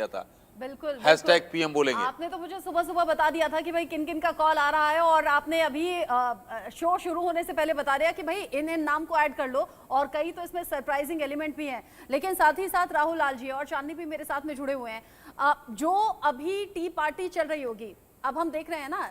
दिया था, बिल्कुल हैशटैग पीएम बोलेंगे। आपने तो मुझे सुबह सुबह बता दिया था कि भाई किन किन का कॉल आ रहा है, और आपने अभी शो शुरू होने से पहले बता दिया कि भाई इन नाम को ऐड कर लो, और कई तो इसमें सरप्राइजिंग एलिमेंट भी हैं। लेकिन साथ ही साथ राहुल लाल जी और चांदनी भी मेरे साथ में जुड़े हुए हैं। जो अभी टी पार्टी चल रही होगी, अब हम देख रहे हैं ना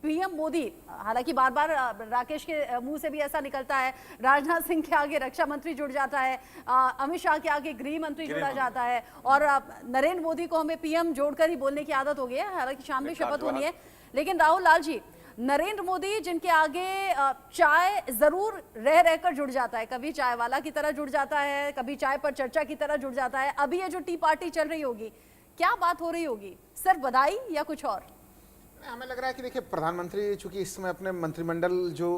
पीएम मोदी, हालांकि बार बार राकेश के मुंह से भी ऐसा निकलता है, राजनाथ सिंह के आगे रक्षा मंत्री जुड़ जाता है, अमित शाह के आगे गृह मंत्री जुड़ा जाता है, और नरेंद्र मोदी को हमें पीएम जोड़कर ही बोलने की आदत हो गई है, हालांकि शाम में शपथ होनी है। लेकिन राहुल लाल जी, नरेंद्र मोदी जिनके आगे चाय जरूर रह रहकर जुड़ जाता है, कभी चाय वाला की तरह जुड़ जाता है, कभी चाय पर चर्चा की तरह जुड़ जाता है, अभी ये जो टी पार्टी चल रही होगी, क्या बात हो रही होगी? सिर्फ बधाई या कुछ और? हमें लग रहा है कि देखिए, प्रधानमंत्री चूंकि इस समय अपने मंत्रिमंडल जो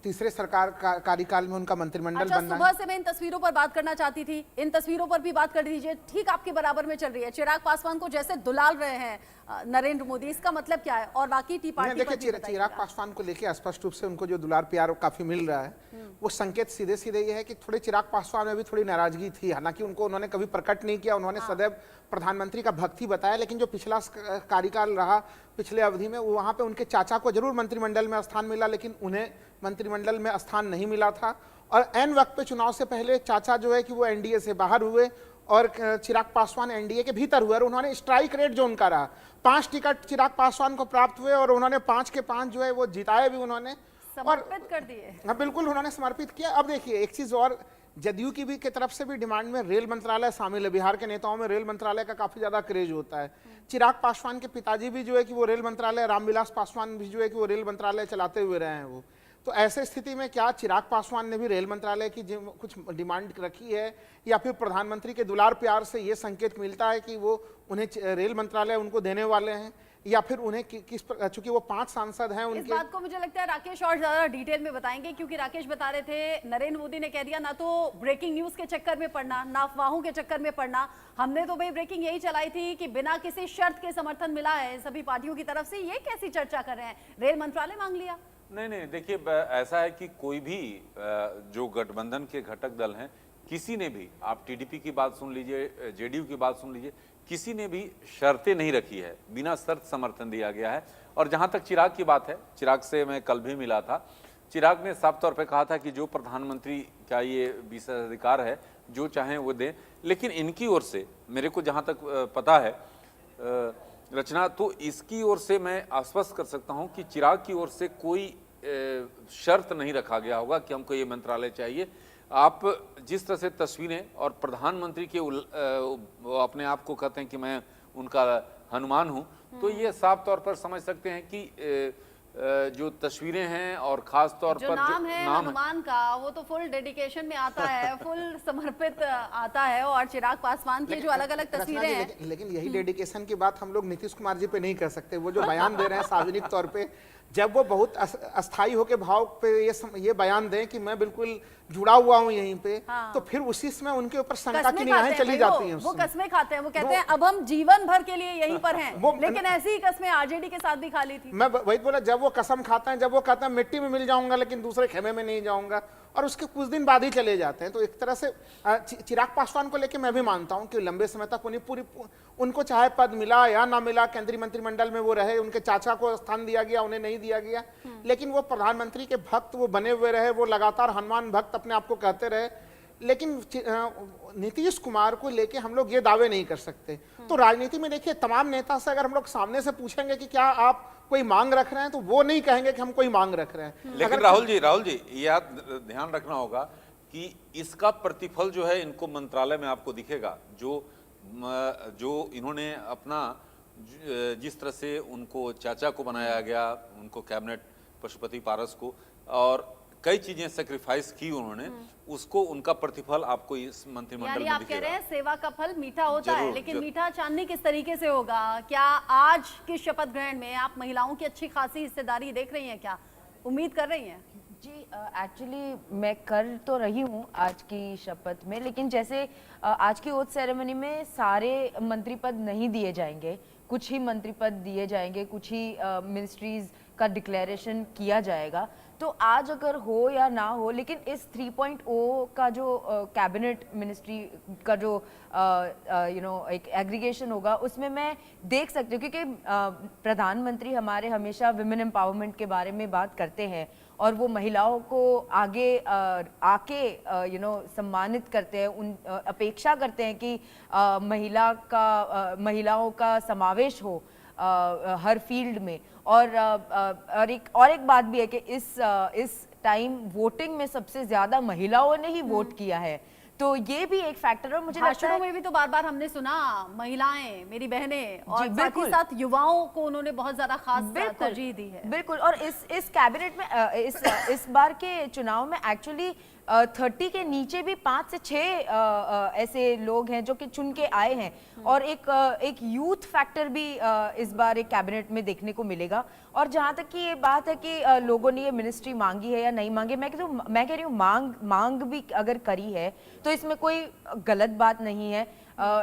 तीसरे सरकार कार्यकाल में उनका मंत्रिमंडल बनना है। सुबह से मैं इन तस्वीरों पर बात करना चाहती थी, इन तस्वीरों पर भी बात कर दीजिए। ठीक आपके बराबर में चल रही है, चिराग पासवान को जैसे दुलाल रहे हैं नरेंद्र मोदी, इसका मतलब क्या है? और बाकी टी पार्टी देखिए, चिराग पासवान को लेकर स्पष्ट रूप से उनको जो दुलार प्यार काफी मिल रहा है, वो संकेत सीधे सीधे ये है कि थोड़े चिराग पासवान में भी थोड़ी नाराजगी थी। हालांकि उनको उन्होंने कभी प्रकट नहीं किया, उन्होंने सदैव प्रधानमंत्री का भक्ति बताया, लेकिन जो पिछला कार्यकाल रहा, पिछले अवधि में, वहां पे उनके चाचा को जरूर मंत्रिमंडल में स्थान मिला, लेकिन उन्हें मंत्रिमंडल में स्थान नहीं मिला था। और ऐन वक्त पे चुनाव से पहले चाचा जो है कि वो एनडीए से बाहर हुए और चिराग पासवान एनडीए के भीतर हुए, और उन्होंने स्ट्राइक रेट जो उनका रहा, 5 टिकट चिराग पासवान को प्राप्त हुए और उन्होंने 5 के 5 जो है वो जिताए भी उन्होंने, समर्पित कर दिए। हाँ बिल्कुल, उन्होंने समर्पित किया। अब देखिए एक चीज और, जदयू की भी की तरफ से भी डिमांड में रेल मंत्रालय शामिल है। बिहार के नेताओं में रेल मंत्रालय का काफी ज्यादा क्रेज होता है। चिराग पासवान के पिताजी भी जो है कि वो रेल मंत्रालय, रामविलास पासवान भी जो है कि वो रेल मंत्रालय चलाते हुए रहे हैं वो। तो ऐसे स्थिति में क्या चिराग पासवान ने भी रेल मंत्रालय की कुछ डिमांड रखी है, या फिर प्रधानमंत्री के दुलार प्यार से ये संकेत मिलता है कि वो उन्हें रेल मंत्रालय उनको देने वाले हैं, या फिर उन्हें किस, चूंकि वो 5 सांसद हैं उनके। इस बात को मुझे लगता है राकेश और ज्यादा डिटेल में बताएंगे, क्योंकि राकेश बता रहे थे नरेंद्र मोदी ने कह दिया ना तो ब्रेकिंग न्यूज के चक्कर में पड़ना, ना अफवाहों के चक्कर में पड़ना। हमने तो भाई ब्रेकिंग यही चलाई थी कि बिना किसी शर्त के समर्थन मिला है सभी पार्टियों की तरफ से। ये कैसी चर्चा कर रहे हैं, रेल मंत्रालय मांग लिया? नहीं, देखिए ऐसा है कि कोई भी जो गठबंधन के घटक दल हैं, किसी ने भी, आप टीडीपी की बात सुन लीजिए, जेडीयू की बात सुन लीजिए, किसी ने भी शर्तें नहीं रखी है, बिना शर्त समर्थन दिया गया है। और जहां तक चिराग की बात है, चिराग से मैं कल भी मिला था, चिराग ने साफ तौर पे कहा था कि जो प्रधानमंत्री का ये विशेषाधिकार है, जो चाहें वो दें, लेकिन इनकी ओर से मेरे को जहां तक पता है रचना, तो इसकी ओर से मैं आश्वस्त कर सकता हूं कि चिराग की ओर से कोई शर्त नहीं रखा गया होगा कि हमको ये मंत्रालय चाहिए। आप जिस तरह से तस्वीरें और प्रधानमंत्री के अपने आप को कहते हैं कि मैं उनका हनुमान हूं, तो ये साफ तौर पर समझ सकते हैं कि जो तस्वीरें हैं और खास तौर जो पर नाम है हनुमान का, वो तो फुल डेडिकेशन में आता है, फुल समर्पित आता है। और चिराग पासवान की जो अलग अलग तस्वीरें हैं, लेकिन यही डेडिकेशन की बात हम लोग नीतीश कुमार जी पे नहीं कर सकते। वो जो बयान दे रहे हैं सार्वजनिक तौर पे, जब वो बहुत अस्थायी होके भाव पे ये बयान दें कि मैं बिल्कुल जुड़ा हुआ हूं यहीं पे, तो फिर उसी समय उनके ऊपर शंका की निगाहें चली जाती हैं। वो कस्में खाते हैं, वो कहते हैं अब हम जीवन भर के लिए यहीं पर हैं। लेकिन ऐसी ही कस्में आरजेडी के साथ भी खा ली थी। मैं वही बोला, जब वो कसम खाते हैं, जब वो कहते हैं मिट्टी में मिल जाऊंगा लेकिन दूसरे खेमे में नहीं जाऊंगा, और उसके कुछ दिन बाद ही चले जाते हैं। तो एक तरह से चिराग पासवान को लेकर मैं भी मानता हूं कि लंबे समय तक उनको चाहे पद मिला या ना मिला, केंद्रीय मंत्रिमंडल में वो रहे, उनके चाचा को स्थान दिया गया, उन्हें नहीं दिया गया, लेकिन वो प्रधानमंत्री के भक्त वो बने हुए रहे, वो लगातार हनुमान भक्त अपने आप को कहते रहे। लेकिन नीतीश कुमार को लेके हम लोग ये दावे नहीं कर सकते। तो राजनीति में देखिए, तमाम नेता से अगर हम लोग सामने से पूछेंगे कि क्या आप कोई मांग रख रहे हैं, तो वो नहीं कहेंगे कि हम कोई मांग रख रहे हैं। लेकिन राहुल जी यह ध्यान रखना होगा कि इसका प्रतिफल जो है इनको मंत्रालय में आपको दिखेगा। जो इन्होंने अपना, जिस तरह से उनको चाचा को बनाया गया, उनको कैबिनेट पशुपति पारस को, और कई चीजें सेक्रीफाइस की उन्होंने, उसको उनका प्रतिफल आपको इस मंत्रिमंडल में आप दिखेगा। कह रहे हैं सेवा का फल मीठा होता है, लेकिन मीठा चांदनी किस तरीके से होगा? क्या आज के शपथ ग्रहण में आप महिलाओं की अच्छी खासी हिस्सेदारी देख रही हैं? क्या उम्मीद कर रही हैं? जी एक्चुअली मैं कर तो रही हूँ आज की शपथ में, लेकिन जैसे आज की ओथ सेरेमनी में सारे मंत्री पद नहीं दिए जाएंगे, कुछ ही मंत्री पद दिए जाएंगे, कुछ ही मिनिस्ट्रीज का डिक्लेरेशन किया जाएगा। तो आज अगर हो या ना हो, लेकिन इस 3.0 का जो कैबिनेट मिनिस्ट्री का जो एक एग्रीगेशन होगा, उसमें मैं देख सकती हूँ, क्योंकि प्रधानमंत्री हमारे हमेशा विमेन एम्पावरमेंट के बारे में बात करते हैं और वो महिलाओं को आगे आके सम्मानित करते हैं, उन अपेक्षा करते हैं कि महिलाओं का समावेश हो हर फील्ड में। और एक बात भी है कि इस टाइम वोटिंग में सबसे ज्यादा महिलाओं ने ही वोट किया है, तो ये भी एक फैक्टर है। मुझे लगता भाषणों है में भी तो बार बार हमने सुना महिलाएं, मेरी बहनें, और जी, साथ ही बिल्कुल। साथ युवाओं को उन्होंने बहुत ज्यादा खास बिल्कुल तरजीह दी है। बिल्कुल। और इस कैबिनेट में इस बार के चुनाव में एक्चुअली 30 के नीचे भी 5 से 6 ऐसे लोग हैं जो कि चुन के आए हैं, और एक यूथ फैक्टर भी इस बार एक कैबिनेट में देखने को मिलेगा। और जहां तक कि ये बात है कि लोगों ने ये मिनिस्ट्री मांगी है या नहीं मांगी, मैं कह रही हूँ मांग भी अगर करी है तो इसमें कोई गलत बात नहीं है।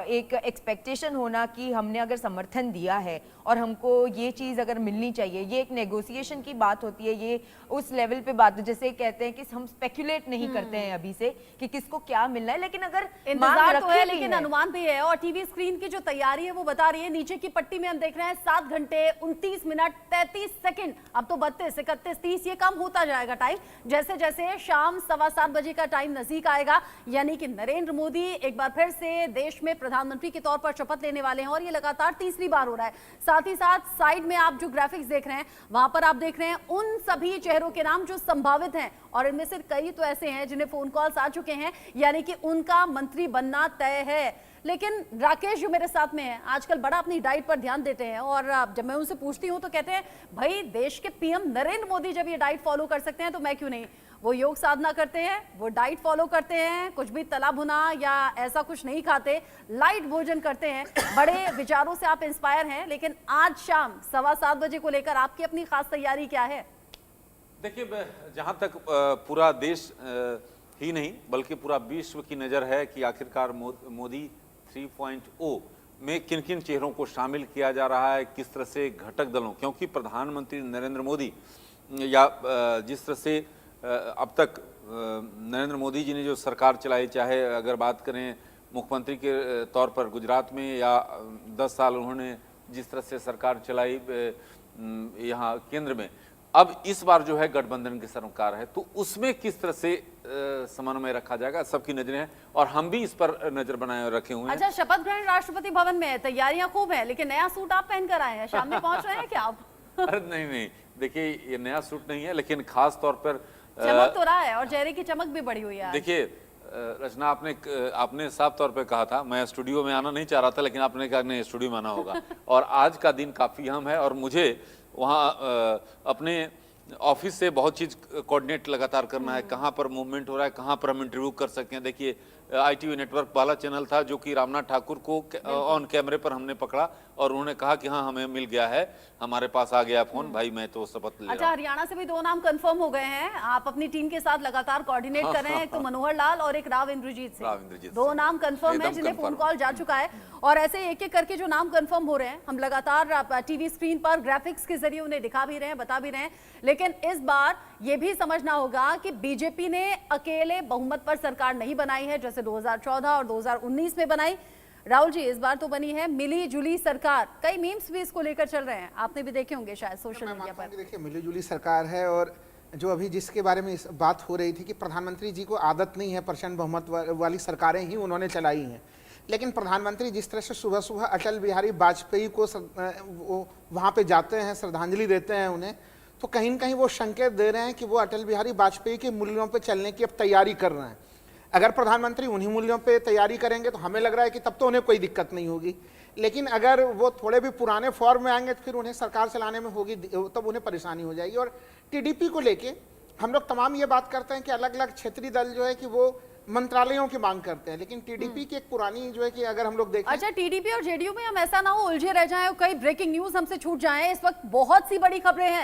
एक एक्सपेक्टेशन होना कि हमने अगर समर्थन दिया है और हमको ये चीज़ अगर मिलनी चाहिए, ये एक नेगोशिएशन की बात होती है, ये उस लेवल पे बात, जैसे कहते हैं कि हम स्पेकुलेट नहीं करते हैं अभी से कि किसको क्या मिलना है, लेकिन अगर इंतजार तो है लेकिन अनुमान भी है। और टीवी स्क्रीन की जो तैयारी है वो बता रही है, नीचे की पट्टी में हम देख रहे हैं 7 घंटे 29 मिनट 33 सेकंड, अब तो 32, 31, 30 ये कम होता जाएगा टाइम, जैसे जैसे शाम 7:15 बजे का टाइम नजदीक आएगा, यानी कि नरेंद्र मोदी एक बार फिर से देश में प्रधानमंत्री के तौर पर शपथ लेने वाले हैं, और ये लगातार तीसरी बार हो रहा है। साथ ही साथ साइड में आप जो ग्राफिक्स देख रहे हैं वहां पर आप देख रहे हैं उन सभी चेहरों के नाम जो संभावित हैं, और इनमें से कई तो ऐसे हैं जिन्हें फोन कॉल्स आ चुके हैं, यानी कि उनका मंत्री बनना तय है। लेकिन राकेश जो मेरे साथ में है आजकल बड़ा अपनी डाइट पर ध्यान देते हैं, और जब मैं उनसे पूछती हूं तो कहते हैं भाई देश के पीएम नरेंद्र मोदी जब ये डाइट फॉलो कर सकते हैं तो मैं क्यों नहीं। वो योग साधना करते हैं, वो डाइट फॉलो करते हैं, कुछ भी तला भुना या ऐसा कुछ नहीं खाते, लाइट भोजन करते हैं, बड़े विचारों से आप इंस्पायर हैं। लेकिन आज शाम 7:15 बजे को लेकर आपकी अपनी खास तैयारी क्या है? देखिए, जहाँ तक पूरा देश ही नहीं बल्कि पूरा विश्व की नज़र है कि आखिरकार मोदी 3.0 में किन किन चेहरों को शामिल किया जा रहा है, किस तरह से घटक दलों, क्योंकि प्रधानमंत्री नरेंद्र मोदी या जिस तरह से अब तक नरेंद्र मोदी जी ने जो सरकार चलाई, चाहे अगर बात करें मुख्यमंत्री के तौर पर गुजरात में, या 10 साल उन्होंने जिस तरह से सरकार चलाई यहाँ केंद्र में, अब इस बार जो है गठबंधन की सरकार है, तो उसमें किस तरह से समन्वय रखा जाएगा, सबकी नजरें हैं और हम भी इस पर नजर बनाए रखे हुए हैं। अच्छा, शपथ ग्रहण राष्ट्रपति भवन में है, तैयारियां खूब हैं, लेकिन नया सूट आप पहनकर आए हैं, शाम में पहुंच रहे हैं क्या आप? अरे नहीं, देखिए ये नया सूट नहीं है, लेकिन खास तौर पर चमक तो रहा है और चेहरे की चमक भी बढ़ी हुई है। देखिए रचना, आपने साफ तौर पे कहा था, मैं स्टूडियो में आना नहीं चाह रहा था, लेकिन आपने कहा नहीं स्टूडियो में आना होगा और आज का दिन काफ़ी अहम है और मुझे वहाँ अपने ऑफिस से बहुत चीज़ कोऑर्डिनेट लगातार करना है, कहाँ पर मूवमेंट हो रहा है, कहाँ पर हम इंटरव्यू कर सकते हैं। देखिए ITV नेटवर्क वाला चैनल था जो कि रामनाथ ठाकुर को ऑन कैमरे पर हमने पकड़ा और उन्होंने कहा कि हाँ हमें मिल गया है, हमारे पास आ गया फोन, भाई मैं तो शपथ ले रहा हूं। अच्छा, हरियाणा से भी 2 नाम कंफर्म हो गए हैं, आप अपनी टीम के साथ लगातार कोऑर्डिनेट कर रहे हैं, एक तो मनोहर लाल और एक राव इंद्रजीत सिंह, 2 नाम कंफर्म है जिन्हें फोन कॉल जा चुका है। और ऐसे एक एक करके जो नाम कंफर्म हो रहे हैं हम लगातार टीवी स्क्रीन पर ग्राफिक्स के जरिए उन्हें दिखा भी रहे हैं, बता भी रहे हैं। लेकिन इस बार ये भी समझना होगा कि बीजेपी ने अकेले बहुमत पर सरकार नहीं बनाई है जैसे 2014 और 2019 में बनाई। राहुल जी, इस बार तो बनी है मिली जुली सरकार, कई मीम्स भी इसको लेकर चल रहे हैं, आपने भी देखे होंगे शायद सोशल मीडिया पर। देखिए मिली जुली सरकार है, और जो अभी जिसके बारे में बात हो रही थी कि प्रधानमंत्री जी को आदत नहीं है प्रचंड बहुमत वाली सरकारें ही उन्होंने चलाई हैं, लेकिन प्रधानमंत्री जिस तरह से सुबह सुबह अटल बिहारी वाजपेयी को वहाँ पे जाते हैं, श्रद्धांजलि देते हैं उन्हें, तो कहीं न कहीं वो संकेत दे रहे हैं कि वो अटल बिहारी वाजपेयी के मूल्यों पे चलने की अब तैयारी कर रहे हैं। अगर प्रधानमंत्री उन्हीं मूल्यों पे तैयारी करेंगे तो हमें लग रहा है कि तब तो उन्हें कोई दिक्कत नहीं होगी, लेकिन अगर वो थोड़े भी पुराने फॉर्म में आएंगे तो फिर उन्हें सरकार चलाने में होगी, तब उन्हें परेशानी हो जाएगी। और टीडीपी को लेके हम लोग तमाम ये बात करते हैं कि अलग अलग क्षेत्रीय दल जो है कि वो मंत्रालयों की मांग करते हैं, लेकिन टीडीपी की एक पुरानी जो है कि अगर हम लोग देखें, अच्छा टीडीपी और जेडीयू में हम ऐसा ना हो उलझे रह जाएं और कई ब्रेकिंग न्यूज हमसे छूट जाएं। इस वक्त बहुत सी बड़ी खबरें हैं।